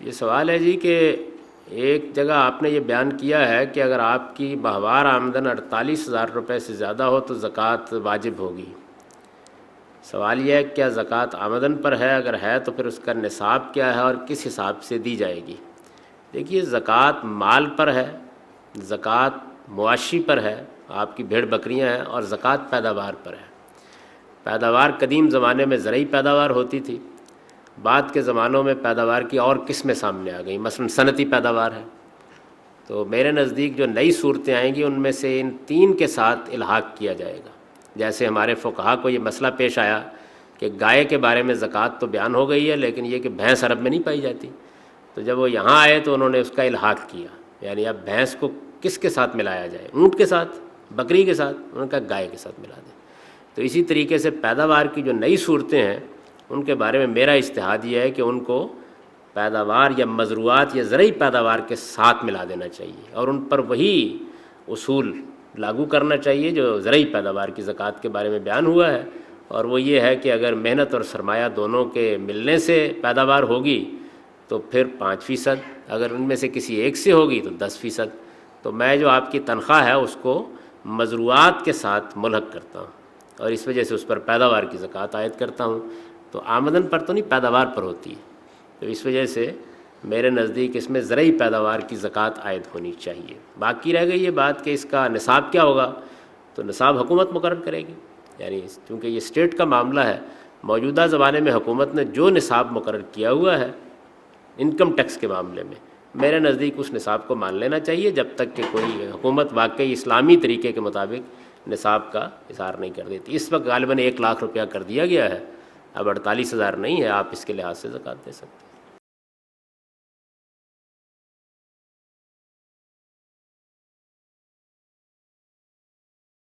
یہ سوال ہے جی کہ ایک جگہ آپ نے یہ بیان کیا ہے کہ اگر آپ کی ماہوار آمدن 48,000 روپے سے زیادہ ہو تو زکوٰۃ واجب ہوگی۔ سوال یہ ہے کہ کیا زکوٰۃ آمدن پر ہے، اگر ہے تو پھر اس کا نصاب کیا ہے اور کس حساب سے دی جائے گی؟ دیکھیے، زکوٰۃ مال پر ہے، زکوٰۃ مواشی پر ہے، آپ کی بھیڑ بکریاں ہیں، اور زکوٰۃ پیداوار پر ہے۔ پیداوار قدیم زمانے میں زرعی پیداوار ہوتی تھی، بعد کے زمانوں میں پیداوار کی اور قسمیں سامنے آ گئیں، مثلا صنعتی پیداوار ہے۔ تو میرے نزدیک جو نئی صورتیں آئیں گی ان میں سے ان تین کے ساتھ الحاق کیا جائے گا۔ جیسے ہمارے فقہا کو یہ مسئلہ پیش آیا کہ گائے کے بارے میں زکوٰۃ تو بیان ہو گئی ہے، لیکن یہ کہ بھینس عرب میں نہیں پائی جاتی، تو جب وہ یہاں آئے تو انہوں نے اس کا الحاق کیا، یعنی اب بھینس کو کس کے ساتھ ملایا جائے؟ اونٹ کے ساتھ، بکری کے ساتھ؟ انہوں نے کہا گائے کے ساتھ ملا دیں۔ تو اسی طریقے سے پیداوار کی جو نئی صورتیں ہیں ان کے بارے میں میرا اجتہاد یہ ہے کہ ان کو پیداوار یا مزروعات یا زرعی پیداوار کے ساتھ ملا دینا چاہیے، اور ان پر وہی اصول لاگو کرنا چاہیے جو زرعی پیداوار کی زکوٰۃ کے بارے میں بیان ہوا ہے، اور وہ یہ ہے کہ اگر محنت اور سرمایہ دونوں کے ملنے سے پیداوار ہوگی تو پھر 5%، اگر ان میں سے کسی ایک سے ہوگی تو 10%۔ تو میں جو آپ کی تنخواہ ہے اس کو مزروعات کے ساتھ ملحق کرتا ہوں، اور اس وجہ سے اس پر پیداوار کی زکوٰۃ عائد کرتا ہوں۔ تو آمدن پر تو نہیں، پیداوار پر ہوتی ہے، تو اس وجہ سے میرے نزدیک اس میں زرعی پیداوار کی زکوٰۃ عائد ہونی چاہیے۔ باقی رہ گئی یہ بات کہ اس کا نصاب کیا ہوگا، تو نصاب حکومت مقرر کرے گی، یعنی چونکہ یہ اسٹیٹ کا معاملہ ہے، موجودہ زمانے میں حکومت نے جو نصاب مقرر کیا ہوا ہے انکم ٹیکس کے معاملے میں، میرے نزدیک اس نصاب کو مان لینا چاہیے جب تک کہ کوئی حکومت واقعی اسلامی طریقے کے مطابق نصاب کا اظہار نہیں کر دیتی۔ اس وقت غالباً 1 لاکھ روپیہ کر دیا گیا ہے، اب 48,000 نہیں ہے، آپ اس کے لحاظ سے زکوٰۃ دے سکتے ہیں۔